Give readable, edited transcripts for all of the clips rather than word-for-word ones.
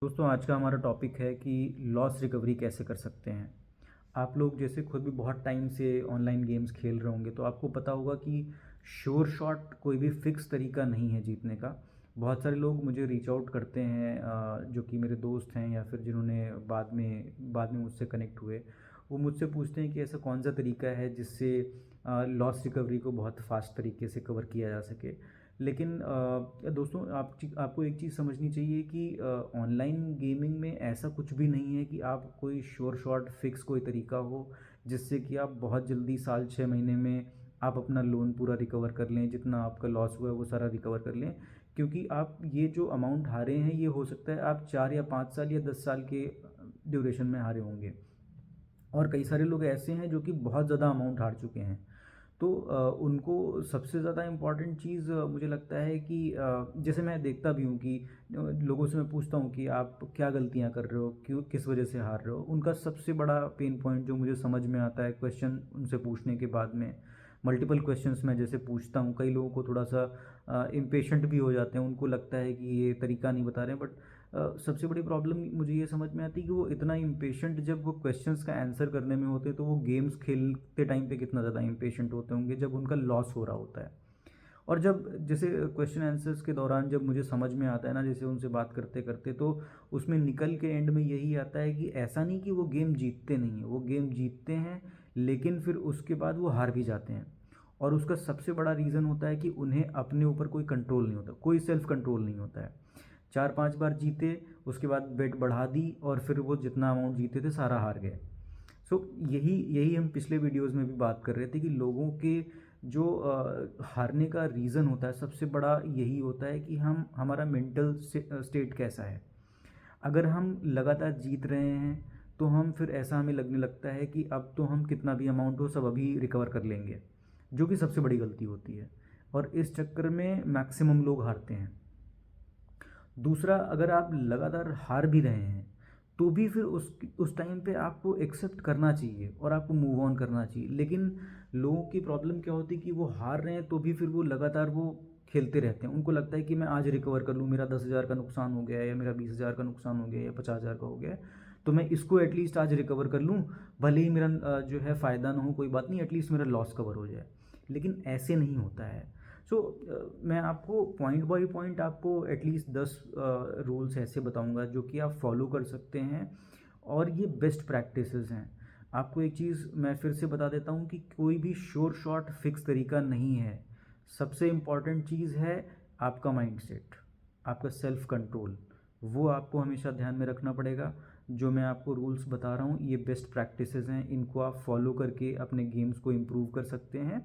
दोस्तों आज का हमारा टॉपिक है कि लॉस रिकवरी कैसे कर सकते हैं। आप लोग जैसे खुद भी बहुत टाइम से ऑनलाइन गेम्स खेल रहे होंगे तो आपको पता होगा कि श्योर शॉट कोई भी फिक्स तरीका नहीं है जीतने का। बहुत सारे लोग मुझे रीच आउट करते हैं जो कि मेरे दोस्त हैं या फिर जिन्होंने बाद में मुझसे कनेक्ट हुए। वो मुझसे पूछते हैं कि ऐसा कौन सा तरीका है जिससे लॉस रिकवरी को बहुत फास्ट तरीके से कवर किया जा सके। लेकिन दोस्तों आपको एक चीज़ समझनी चाहिए कि ऑनलाइन गेमिंग में ऐसा कुछ भी नहीं है कि आप कोई श्योर शॉट फिक्स कोई तरीका हो जिससे कि आप बहुत जल्दी साल 6 महीने में आप अपना लोन पूरा रिकवर कर लें, जितना आपका लॉस हुआ है वो सारा रिकवर कर लें। क्योंकि आप ये जो अमाउंट हारे हैं ये हो सकता है आप 4 या 5 साल या 10 साल के ड्यूरेशन में हारे होंगे। और कई सारे लोग ऐसे हैं जो कि बहुत ज़्यादा अमाउंट हार चुके हैं। तो उनको सबसे ज़्यादा इम्पॉर्टेंट चीज़ मुझे लगता है कि जैसे मैं देखता भी हूँ कि लोगों से मैं पूछता हूँ कि आप क्या गलतियाँ कर रहे हो, क्यों, किस वजह से हार रहे हो। उनका सबसे बड़ा पेन पॉइंट जो मुझे समझ में आता है क्वेश्चन उनसे पूछने के बाद में, मल्टीपल क्वेश्चंस मैं जैसे पूछता हूँ, कई लोगों को थोड़ा सा इम्पेशेंट भी हो जाते हैं, उनको लगता है कि ये तरीका नहीं बता रहे हैं। बट सबसे बड़ी प्रॉब्लम मुझे ये समझ में आती है कि वो इतना इम्पेशेंट जब वो क्वेश्चंस का आंसर करने में होते हैं तो वो गेम्स खेलते टाइम पे कितना ज़्यादा इम्पेशेंट होते होंगे जब उनका लॉस हो रहा होता है। और जब जैसे क्वेश्चन आंसर्स के दौरान जब मुझे समझ में आता है ना, जैसे उनसे बात करते करते, तो उसमें निकल के एंड में यही आता है कि ऐसा नहीं कि वो गेम जीतते नहीं हैं, वो गेम जीतते हैं लेकिन फिर उसके बाद वो हार भी जाते हैं। और उसका सबसे बड़ा रीज़न होता है कि उन्हें अपने ऊपर कोई कंट्रोल नहीं होता, कोई सेल्फ कंट्रोल नहीं होता है। 4-5 बार जीते, उसके बाद बेट बढ़ा दी और फिर वो जितना अमाउंट जीते थे सारा हार गए। सो यही यही हम पिछले वीडियोस में भी बात कर रहे थे कि लोगों के जो हारने का रीज़न होता है सबसे बड़ा यही होता है कि हम हमारा मेंटल स्टेट कैसा है। अगर हम लगातार जीत रहे हैं तो हम फिर ऐसा हमें लगने लगता है कि अब तो हम कितना भी अमाउंट हो सब अभी रिकवर कर लेंगे, जो कि सबसे बड़ी गलती होती है। और इस चक्कर में मैक्सिमम लोग हारते हैं। दूसरा, अगर आप लगातार हार भी रहे हैं तो भी फिर उस टाइम पे आपको एक्सेप्ट करना चाहिए और आपको मूव ऑन करना चाहिए। लेकिन लोगों की प्रॉब्लम क्या होती है कि वो हार रहे हैं तो भी फिर वो लगातार वो खेलते रहते हैं। उनको लगता है कि मैं आज रिकवर कर लूँ, मेरा 10,000 का नुकसान हो गया है या मेरा 20,000 का नुकसान हो गया या 50,000 का हो गया है, तो मैं इसको एटलीस्ट आज रिकवर कर लूँ। भले ही मेरा जो है फ़ायदा ना हो, कोई बात नहीं, एटलीस्ट मेरा लॉस कवर हो जाए। लेकिन ऐसे नहीं होता है। सो मैं आपको पॉइंट बाय पॉइंट आपको एटलीस्ट 10 रूल्स ऐसे बताऊंगा जो कि आप फॉलो कर सकते हैं और ये बेस्ट प्रैक्टिसेस हैं। आपको एक चीज़ मैं फिर से बता देता हूँ कि कोई भी श्योर शॉट फिक्स तरीका नहीं है। सबसे इम्पॉर्टेंट चीज़ है आपका माइंडसेट, आपका सेल्फ कंट्रोल, वो आपको हमेशा ध्यान में रखना पड़ेगा। जो मैं आपको रूल्स बता रहा हूँ ये बेस्ट प्रैक्टिसेस हैं, इनको आप फॉलो करके अपने गेम्स को इम्प्रूव कर सकते हैं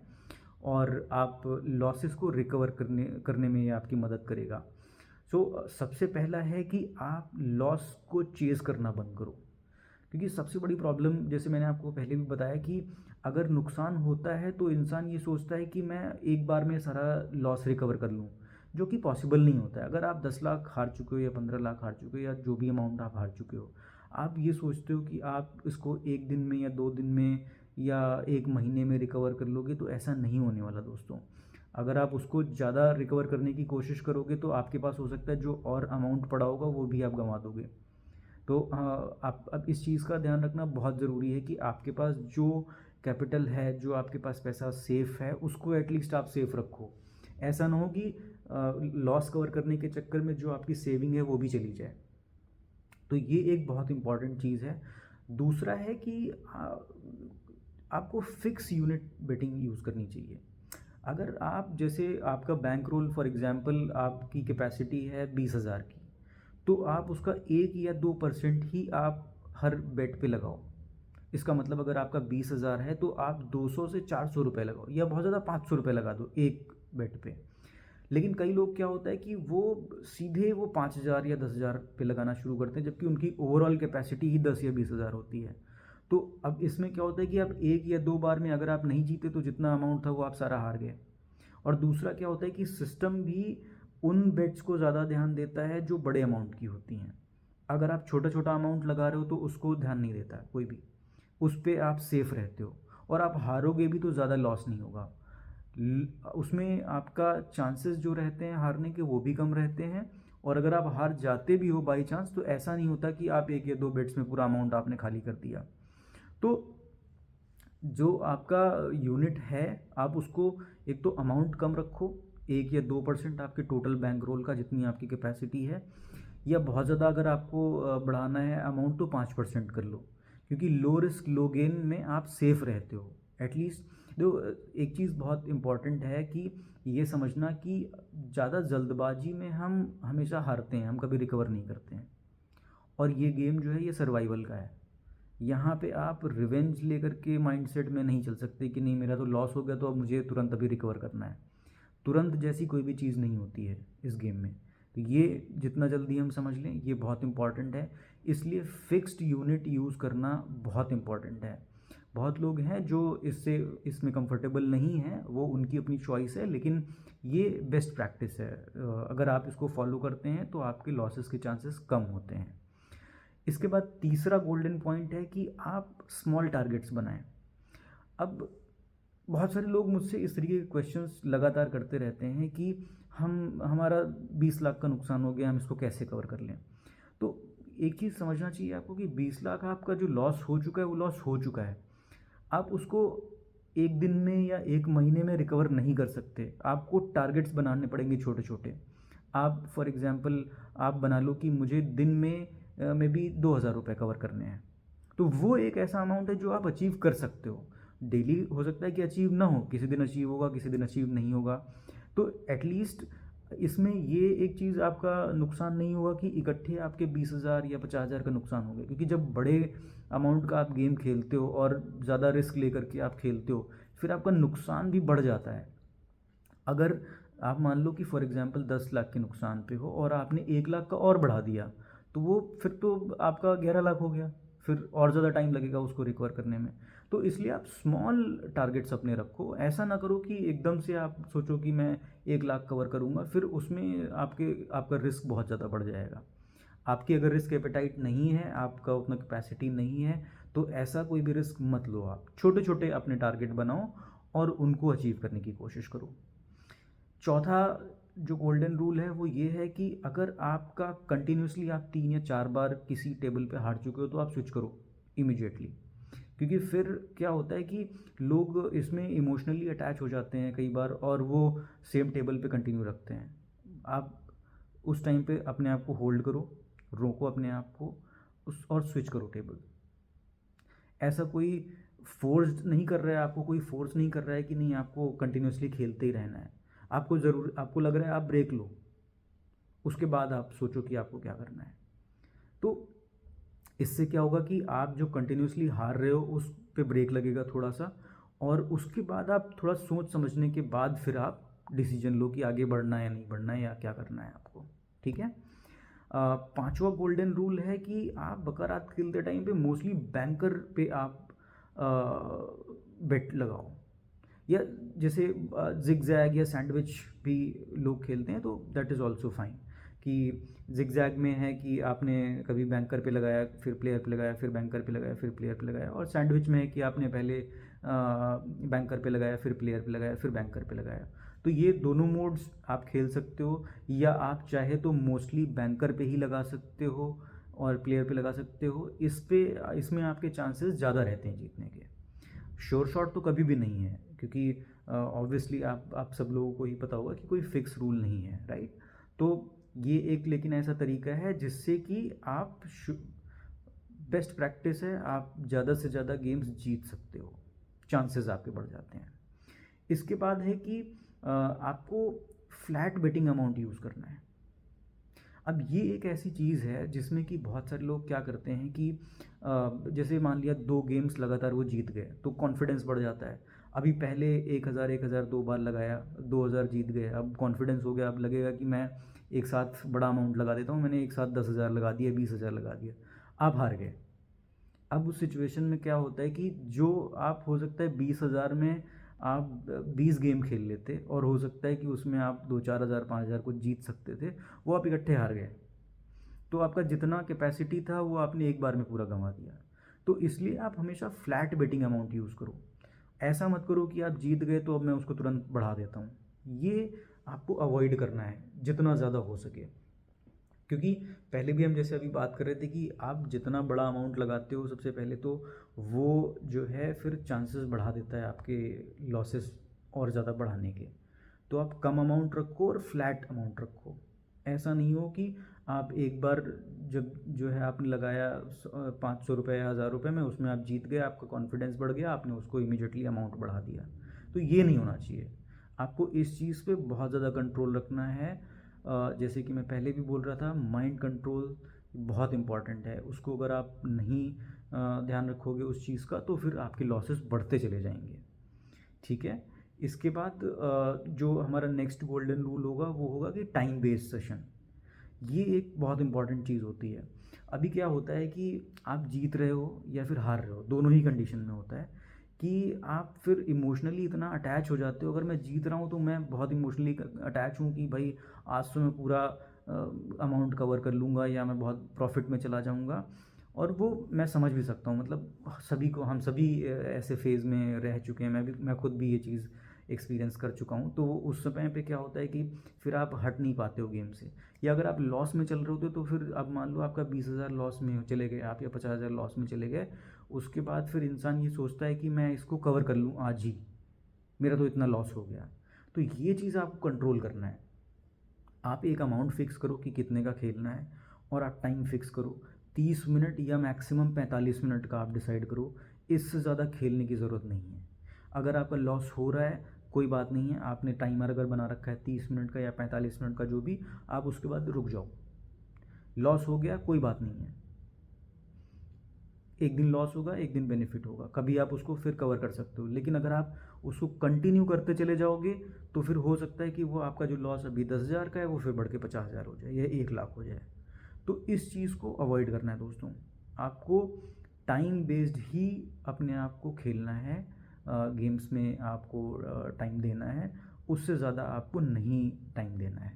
और आप लॉसेस को रिकवर करने करने में ये आपकी मदद करेगा। सो सबसे पहला है कि आप लॉस को चेज़ करना बंद करो। क्योंकि सबसे बड़ी प्रॉब्लम, जैसे मैंने आपको पहले भी बताया, कि अगर नुकसान होता है तो इंसान ये सोचता है कि मैं एक बार में सारा लॉस रिकवर कर लूँ, जो कि पॉसिबल नहीं होता है। अगर आप 10 लाख हार चुके हो या 15 लाख हार चुके हो या जो भी अमाउंट आप हार चुके हो, आप ये सोचते हो कि आप इसको एक दिन में या 2 दिन में या एक महीने में रिकवर कर लोगे, तो ऐसा नहीं होने वाला दोस्तों। अगर आप उसको ज़्यादा रिकवर करने की कोशिश करोगे तो आपके पास हो सकता है जो और अमाउंट पड़ा होगा वो भी आप गंवा दोगे। तो आप अब इस चीज़ का ध्यान रखना बहुत ज़रूरी है कि आपके पास जो कैपिटल है, जो आपके पास पैसा सेफ़ है, उसको एटलीस्ट आप सेफ़ रखो। ऐसा ना हो कि लॉस कवर करने के चक्कर में जो आपकी सेविंग है वो भी चली जाए। तो ये एक बहुत इम्पॉर्टेंट चीज़ है। दूसरा है कि आपको फिक्स यूनिट बेटिंग यूज़ करनी चाहिए। अगर आप, जैसे आपका बैंक रोल फॉर एग्जांपल आपकी कैपेसिटी है 20,000 की, तो आप उसका 1 या 2% ही आप हर बेट पे लगाओ। इसका मतलब अगर आपका 20,000 है तो आप 200 से 400 रुपये लगाओ, या बहुत ज़्यादा 500 रुपये लगा दो एक बेट पे। लेकिन कई लोग क्या होता है कि वो सीधे वो 5,000 या 10,000 पे लगाना शुरू करते हैं, जबकि उनकी ओवरऑल कैपेसिटी ही 10 या 20,000 होती है। तो अब इसमें क्या होता है कि आप 1 या 2 बार में अगर आप नहीं जीते तो जितना अमाउंट था वो आप सारा हार गए। और दूसरा क्या होता है कि सिस्टम भी उन बेट्स को ज़्यादा ध्यान देता है जो बड़े अमाउंट की होती हैं। अगर आप छोटा छोटा अमाउंट लगा रहे हो तो उसको ध्यान नहीं देता है कोई भी, उस पर आप सेफ रहते हो और आप हारोगे भी तो ज़्यादा लॉस नहीं होगा। उसमें आपका चांसेस जो रहते हैं हारने के वो भी कम रहते हैं और अगर आप हार जाते भी हो बाई चांस, तो ऐसा नहीं होता कि आप एक या दो बेट्स में पूरा अमाउंट आपने खाली कर दिया। तो जो आपका यूनिट है, आप उसको एक तो अमाउंट कम रखो, 1 या 2% आपके टोटल बैंक रोल का, जितनी आपकी कैपेसिटी है, या बहुत ज़्यादा अगर आपको बढ़ाना है अमाउंट तो 5% कर लो, क्योंकि लो रिस्क लो गेन में आप सेफ़ रहते हो एटलीस्ट। जो एक चीज़ बहुत इम्पॉर्टेंट है कि ये समझना कि ज़्यादा जल्दबाजी में हम हमेशा हारते हैं, हम कभी रिकवर नहीं करते हैं। और ये गेम जो है ये सर्वाइवल का है। यहाँ पे आप रिवेंज लेकर के माइंडसेट में नहीं चल सकते कि नहीं मेरा तो लॉस हो गया तो अब मुझे तुरंत अभी रिकवर करना है। तुरंत जैसी कोई भी चीज़ नहीं होती है इस गेम में। तो ये जितना जल्दी हम समझ लें ये बहुत इंपॉर्टेंट है। इसलिए फिक्स्ड यूनिट यूज़ करना बहुत इंपॉर्टेंट है। बहुत लोग हैं जो इसमें कंफर्टेबल नहीं हैं, वो उनकी अपनी चॉइस है, लेकिन ये बेस्ट प्रैक्टिस है। अगर आप इसको फॉलो करते हैं तो आपके लॉसेस के चांसेस कम होते हैं। इसके बाद तीसरा गोल्डन पॉइंट है कि आप स्मॉल टारगेट्स बनाएं। अब बहुत सारे लोग मुझसे इस तरीके के क्वेश्चंस लगातार करते रहते हैं कि हमारा 20 लाख का नुकसान हो गया, हम इसको कैसे कवर कर लें। तो एक चीज़ समझना चाहिए आपको कि 20 लाख आपका जो लॉस हो चुका है वो लॉस हो चुका है। आप उसको एक दिन में या एक महीने में रिकवर नहीं कर सकते। आपको टारगेट्स बनाने पड़ेंगे छोटे छोटे। आप फॉर एग्ज़ाम्पल आप बना लो कि मुझे दिन में भी 2,000 रुपये कवर करने हैं, तो वो एक ऐसा अमाउंट है जो आप अचीव कर सकते हो। डेली हो सकता है कि अचीव ना हो, किसी दिन अचीव होगा, किसी दिन अचीव नहीं होगा। तो एटलीस्ट इसमें ये एक चीज़ आपका नुकसान नहीं होगा कि इकट्ठे आपके 20,000 या 50,000 का नुकसान हो गया, क्योंकि जब बड़े अमाउंट का आप गेम खेलते हो और ज़्यादा रिस्क लेकर के आप खेलते हो, फिर आपका नुकसान भी बढ़ जाता है। अगर आप मान लो कि फॉर एग्ज़ाम्पल 10 लाख के नुकसान पे हो और आपने 1 लाख का और बढ़ा दिया, तो वो फिर तो आपका 11 लाख हो गया, फिर और ज़्यादा टाइम लगेगा उसको रिकवर करने में। तो इसलिए आप स्मॉल टारगेट्स अपने रखो। ऐसा ना करो कि एकदम से आप सोचो कि मैं 1 लाख कवर करूँगा, फिर उसमें आपका रिस्क बहुत ज़्यादा बढ़ जाएगा। आपकी अगर रिस्क एपेटाइट नहीं है, आपका उतना कैपेसिटी नहीं है, तो ऐसा कोई भी रिस्क मत लो। आप छोटे छोटे अपने टारगेट बनाओ और उनको अचीव करने की कोशिश करो। चौथा जो गोल्डन रूल है वो ये है कि अगर आपका कंटिन्यूसली आप 3 या 4 बार किसी टेबल पे हार चुके हो तो आप स्विच करो इमीडिएटली। क्योंकि फिर क्या होता है कि लोग इसमें इमोशनली अटैच हो जाते हैं कई बार और वो सेम टेबल पे कंटिन्यू रखते हैं। आप उस टाइम पे अपने आप को होल्ड करो, रोको अपने आप को उस और स्विच करो टेबल। ऐसा कोई फोर्स्ड नहीं कर रहा है, आपको कोई फोर्स नहीं कर रहा है कि नहीं आपको कंटिन्यूसली खेलते ही रहना है। आपको लग रहा है आप ब्रेक लो, उसके बाद आप सोचो कि आपको क्या करना है। तो इससे क्या होगा कि आप जो कंटिन्यूसली हार रहे हो उस पे ब्रेक लगेगा थोड़ा सा, और उसके बाद आप थोड़ा सोच समझने के बाद फिर आप डिसीजन लो कि आगे बढ़ना है या नहीं बढ़ना है या क्या करना है आपको। ठीक है। पांचवा गोल्डन रूल है कि आप बकारात खेलते टाइम पे मोस्टली बैंकर पे आप बेट लगाओ, या जैसे जिगजैग या सैंडविच भी लोग खेलते हैं, तो दैट इज़ ऑल्सो फाइन। कि जिगजैग में है कि आपने कभी बैंकर पे लगाया, फिर प्लेयर पे लगाया, फिर बैंकर पे लगाया, फिर प्लेयर पे लगाया, और सैंडविच में है कि आपने पहले बैंकर पे लगाया, फिर प्लेयर पे लगाया, फिर बैंकर पे लगाया। तो ये दोनों मोड्स आप खेल सकते हो, या आप चाहे तो मोस्टली बैंकर पे ही लगा सकते हो और प्लेयर पे लगा सकते हो। इसमें आपके चांसेस ज़्यादा रहते हैं जीतने के। श्योर शॉट तो कभी भी नहीं है, क्योंकि ऑब्वियसली आप सब लोगों को ही पता होगा कि कोई फिक्स रूल नहीं है, राइट। तो ये एक लेकिन ऐसा तरीका है जिससे कि आप बेस्ट प्रैक्टिस है, आप ज़्यादा से ज़्यादा गेम्स जीत सकते हो, चांसेस आपके बढ़ जाते हैं। इसके बाद है कि आपको फ्लैट बेटिंग अमाउंट यूज़ करना है। अब ये एक ऐसी चीज़ है जिसमें कि बहुत सारे लोग क्या करते हैं कि जैसे मान लिया 2 गेम्स लगातार वो जीत गए तो कॉन्फिडेंस बढ़ जाता है। अभी पहले 1,000 2 बार लगाया, 2,000 जीत गए, अब कॉन्फिडेंस हो गया, अब लगेगा कि मैं एक साथ बड़ा अमाउंट लगा देता हूँ, मैंने एक साथ 10,000 लगा दिया, 20,000 लगा दिया, आप हार गए। अब उस सिचुएशन में क्या होता है कि जो आप हो सकता है 20,000 में आप 20 गेम खेल लेते, और हो सकता है कि उसमें आप 2-4 हज़ार 5,000 को जीत सकते थे, वो आप इकट्ठे हार गए। तो आपका जितना कैपेसिटी था वो आपने एक बार में पूरा गंवा दिया। तो इसलिए आप हमेशा फ्लैट बेटिंग अमाउंट यूज़ करो। ऐसा मत करो कि आप जीत गए तो अब मैं उसको तुरंत बढ़ा देता हूँ। ये आपको अवॉइड करना है जितना ज़्यादा हो सके। क्योंकि पहले भी हम जैसे अभी बात कर रहे थे कि आप जितना बड़ा अमाउंट लगाते हो सबसे पहले तो वो जो है फिर चांसेस बढ़ा देता है आपके लॉसेस और ज़्यादा बढ़ाने के। तो आप कम अमाउंट रखो और फ्लैट अमाउंट रखो। ऐसा नहीं हो कि आप एक बार जब जो है आपने लगाया 500 रुपये या 1000 रुपये में, उसमें आप जीत गए, आपका कॉन्फिडेंस बढ़ गया, आपने उसको इमीडिएटली अमाउंट बढ़ा दिया। तो ये नहीं होना चाहिए। आपको इस चीज़ पे बहुत ज़्यादा कंट्रोल रखना है। जैसे कि मैं पहले भी बोल रहा था, माइंड कंट्रोल बहुत इम्पॉर्टेंट है। उसको अगर आप नहीं ध्यान रखोगे उस चीज़ का, तो फिर आपके लॉसेस बढ़ते चले जाएंगे। ठीक है। इसके बाद जो हमारा नेक्स्ट गोल्डन रूल होगा वो होगा कि टाइम बेस्ड सेशन। ये एक बहुत इंपॉर्टेंट चीज़ होती है। अभी क्या होता है कि आप जीत रहे हो या फिर हार रहे हो, दोनों ही कंडीशन में होता है कि आप फिर इमोशनली इतना अटैच हो जाते हो। अगर मैं जीत रहा हूँ तो मैं बहुत इमोशनली अटैच हूँ कि भाई आज तो मैं पूरा अमाउंट कवर कर लूँगा या मैं बहुत प्रॉफिट में चला जाऊँगा। और वो मैं समझ भी सकता हूँ, मतलब सभी को, हम सभी ऐसे फेज़ में रह चुके हैं। मैं खुद भी ये चीज़ एक्सपीरियंस कर चुका हूँ। तो उस समय पे क्या होता है कि फिर आप हट नहीं पाते हो गेम से। या अगर आप लॉस में चल रहे होते तो फिर अब मान लो आपका 20,000 लॉस में चले गए आप, या 50,000 लॉस में चले गए। उसके बाद फिर इंसान ये सोचता है कि मैं इसको कवर कर लूँ आज ही, मेरा तो इतना लॉस हो गया। तो ये चीज़ आपको कंट्रोल करना है। आप एक अमाउंट फ़िक्स करो कि कितने का खेलना है, और आप टाइम फ़िक्स करो 30 मिनट या मैक्सिमम 45 मिनट का आप डिसाइड करो। इससे ज़्यादा खेलने की ज़रूरत नहीं है। अगर आपका लॉस हो रहा है कोई बात नहीं है, आपने टाइमर अगर बना रखा है 30 मिनट का या 45 मिनट का जो भी, आप उसके बाद रुक जाओ। लॉस हो गया कोई बात नहीं है, एक दिन लॉस होगा एक दिन बेनिफिट होगा, कभी आप उसको फिर कवर कर सकते हो। लेकिन अगर आप उसको कंटिन्यू करते चले जाओगे तो फिर हो सकता है कि वो आपका जो लॉस अभी 10,000 का है वो फिर बढ़ के 50,000 हो जाए या 1 लाख हो जाए। तो इस चीज़ को अवॉइड करना है दोस्तों। आपको टाइम बेस्ड ही अपने आप को खेलना है। गेम्स में आपको टाइम देना है, उससे ज़्यादा आपको नहीं टाइम देना है।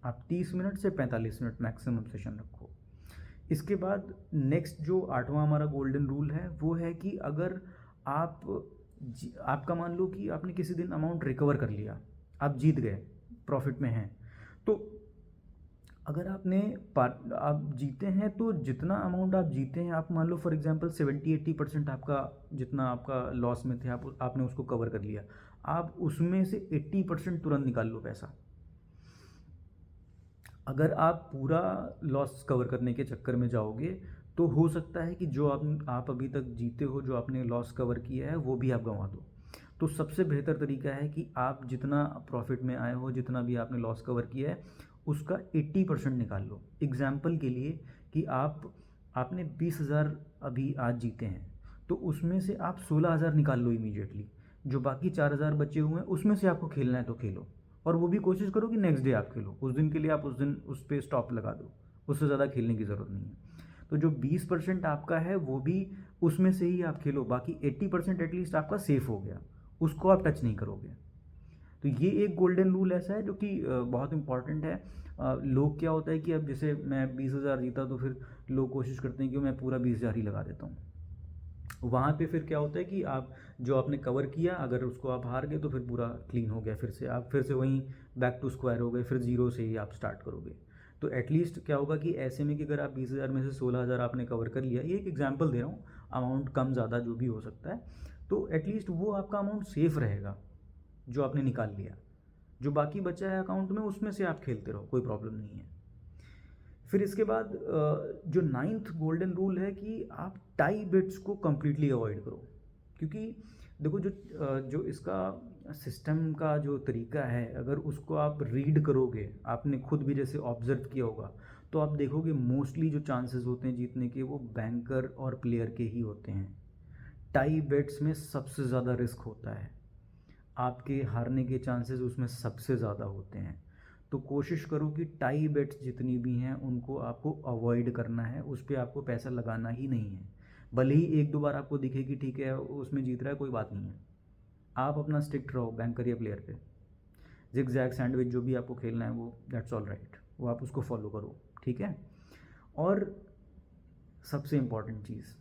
आप 30 मिनट से 45 मिनट मैक्सिमम सेशन रखो। इसके बाद नेक्स्ट जो 8वां हमारा गोल्डन रूल है वो है कि अगर आप आपका मान लो कि आपने किसी दिन अमाउंट रिकवर कर लिया, आप जीत गए, प्रॉफिट में हैं, तो अगर आप जीते हैं तो जितना अमाउंट आप जीते हैं, आप मान लो फॉर एग्जांपल 70-80% आपका जितना आपका लॉस में थे आपने उसको कवर कर लिया। आप उसमें से 80% तुरंत निकाल लो पैसा। अगर आप पूरा लॉस कवर करने के चक्कर में जाओगे तो हो सकता है कि जो आप अभी तक जीते हो, जो आपने लॉस कवर किया है, वो भी आप गंवा दो। तो सबसे बेहतर तरीका है कि आप जितना प्रॉफिट में आए हो, जितना भी आपने लॉस कवर किया है, उसका 80% निकाल लो। एग्जाम्पल के लिए कि आपने 20,000 अभी आज जीते हैं, तो उसमें से आप 16,000 निकाल लो इमीडिएटली। जो बाकी 4,000 बचे हुए हैं उसमें से आपको खेलना है तो खेलो, और वो भी कोशिश करो कि नेक्स्ट डे आप खेलो। उस दिन के लिए आप उस दिन उस पर स्टॉप लगा दो, उससे ज़्यादा खेलने की ज़रूरत नहीं है। तो जो 20% आपका है वो भी उसमें से ही आप खेलो, बाकी 80% एटलीस्ट आपका सेफ हो गया, उसको आप टच नहीं करोगे। तो ये एक गोल्डन रूल ऐसा है जो कि बहुत इंपॉर्टेंट है। लोग क्या होता है कि अब जैसे मैं 20,000 जीता तो फिर लोग कोशिश करते हैं कि मैं पूरा 20,000 ही लगा देता हूँ। वहाँ पे फिर क्या होता है कि आप जो आपने कवर किया, अगर उसको आप हार गए तो फिर पूरा क्लीन हो गया, फिर से आप फिर से वहीं बैक टू स्क्वायर हो गए, फिर जीरो से ही आप स्टार्ट करोगे। तो एटलीस्ट क्या होगा कि ऐसे में कि अगर आप 20,000 में से 16,000 आपने कवर कर लिया, ये एक एग्जांपल दे रहा हूँ, अमाउंट कम ज़्यादा जो भी हो सकता है, तो एटलीस्ट वो आपका अमाउंट सेफ रहेगा जो आपने निकाल लिया। जो बाकी बचा है अकाउंट में उसमें से आप खेलते रहो, कोई प्रॉब्लम नहीं है। फिर इसके बाद जो 9th गोल्डन रूल है कि आप टाई बेट्स को कम्प्लीटली अवॉइड करो। क्योंकि देखो जो इसका सिस्टम का जो तरीका है, अगर उसको आप रीड करोगे, आपने खुद भी जैसे ऑब्जर्व किया होगा, तो आप देखोगे मोस्टली जो चांसेस होते हैं जीतने के वो बैंकर और प्लेयर के ही होते हैं। टाई बेट्स में सबसे ज़्यादा रिस्क होता है, आपके हारने के चांसेस उसमें सबसे ज़्यादा होते हैं। तो कोशिश करो कि टाई बेट्स जितनी भी हैं उनको आपको अवॉइड करना है, उस पर आपको पैसा लगाना ही नहीं है। भले ही एक दो बार आपको दिखे कि ठीक है उसमें जीत रहा है, कोई बात नहीं है, आप अपना स्टिक रहो बैंकर या प्लेयर पे। जिग जैग सैंडविच जो भी आपको खेलना है वो दैट्स ऑल राइट, वो आप उसको फॉलो करो, ठीक है। और सबसे इम्पॉर्टेंट चीज़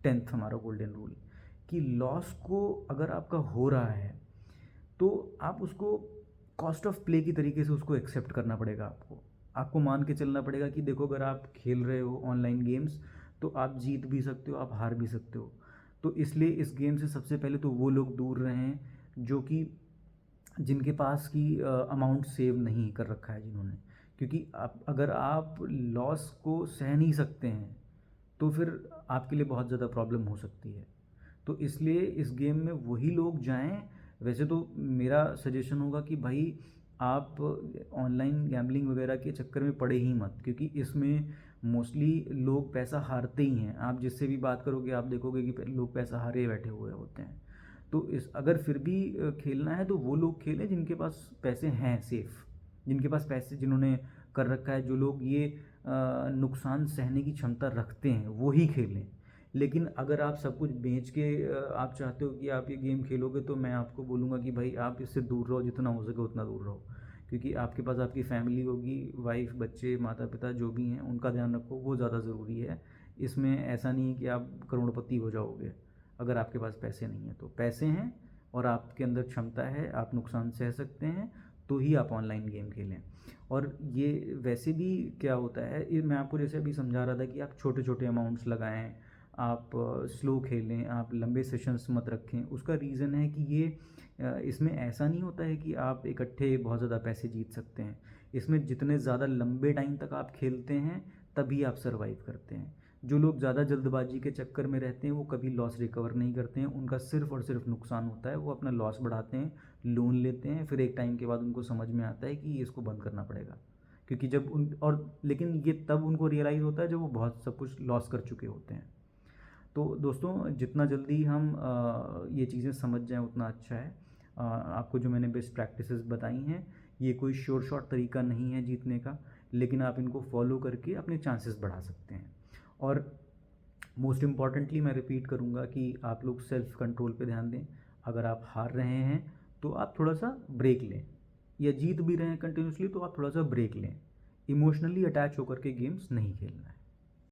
10th हमारा गोल्डन रूल, कि लॉस को अगर आपका हो रहा है तो आप उसको कॉस्ट ऑफ प्ले की तरीके से उसको एक्सेप्ट करना पड़ेगा आपको। आपको मान के चलना पड़ेगा कि देखो अगर आप खेल रहे हो ऑनलाइन गेम्स तो आप जीत भी सकते हो, आप हार भी सकते हो। तो इसलिए इस गेम से सबसे पहले तो वो लोग दूर रहें जो कि जिनके पास की अमाउंट सेव नहीं कर रखा है जिन्होंने, क्योंकि आप अगर आप लॉस को सह नहीं सकते हैं तो फिर आपके लिए बहुत ज़्यादा प्रॉब्लम हो सकती है। तो इसलिए इस गेम में वही लोग जाएं। वैसे तो मेरा सजेशन होगा कि भाई आप ऑनलाइन गैम्बलिंग वगैरह के चक्कर में पड़े ही मत, क्योंकि इसमें मोस्टली लोग पैसा हारते ही हैं। आप जिससे भी बात करोगे आप देखोगे कि लोग पैसा हारे बैठे हुए होते हैं। तो इस अगर फिर भी खेलना है तो वो लोग खेलें जिनके पास पैसे हैं सेफ़, जिनके पास पैसे जिन्होंने कर रखा है, जो लोग ये नुकसान सहने की क्षमता रखते हैं वो ही खेलें। लेकिन अगर आप सब कुछ बेच के आप चाहते हो कि आप ये गेम खेलोगे तो मैं आपको बोलूँगा कि भाई आप इससे दूर रहो, जितना हो सके उतना दूर रहो। क्योंकि आपके पास आपकी फैमिली होगी, वाइफ, बच्चे, माता पिता जो भी हैं उनका ध्यान रखो, वो ज़्यादा ज़रूरी है। इसमें ऐसा नहीं है कि आप करोड़पति हो जाओगे अगर आपके पास पैसे नहीं हैं। तो पैसे हैं और आपके अंदर क्षमता है, आप नुकसान सह सकते हैं, तो ही आप ऑनलाइन गेम खेलें। और ये वैसे भी क्या होता है, ये मैं आपको जैसे अभी समझा रहा था कि आप छोटे छोटे अमाउंट्स लगाएं, आप स्लो खेलें, आप लंबे सेशंस मत रखें। उसका रीज़न है कि ये इसमें ऐसा नहीं होता है कि आप इकट्ठे बहुत ज़्यादा पैसे जीत सकते हैं। इसमें जितने ज़्यादा लंबे टाइम तक आप खेलते हैं तभी आप सर्वाइव करते हैं। जो लोग ज़्यादा जल्दबाजी के चक्कर में रहते हैं वो कभी लॉस रिकवर नहीं करते हैं, उनका सिर्फ़ और सिर्फ नुकसान होता है। वो अपना लॉस बढ़ाते हैं, लोन लेते हैं, फिर एक टाइम के बाद उनको समझ में आता है कि इसको बंद करना पड़ेगा। क्योंकि जब उन और लेकिन ये तब उनको रियलाइज़ होता है जब वो बहुत सब कुछ लॉस कर चुके होते हैं। तो दोस्तों जितना जल्दी हम ये चीज़ें समझ जाएं उतना अच्छा है। आपको जो मैंने बेस्ट प्रैक्टिसेस बताई हैं ये कोई श्योर शॉट तरीका नहीं है जीतने का, लेकिन आप इनको फॉलो करके अपने चांसेस बढ़ा सकते हैं। और मोस्ट इम्पॉर्टेंटली मैं रिपीट करूँगा कि आप लोग सेल्फ कंट्रोल पे ध्यान दें। अगर आप हार रहे हैं तो आप थोड़ा सा ब्रेक लें, या जीत भी रहे हैं कंटिन्यूसली तो आप थोड़ा सा ब्रेक लें। इमोशनली अटैच होकर के गेम्स नहीं खेलना है।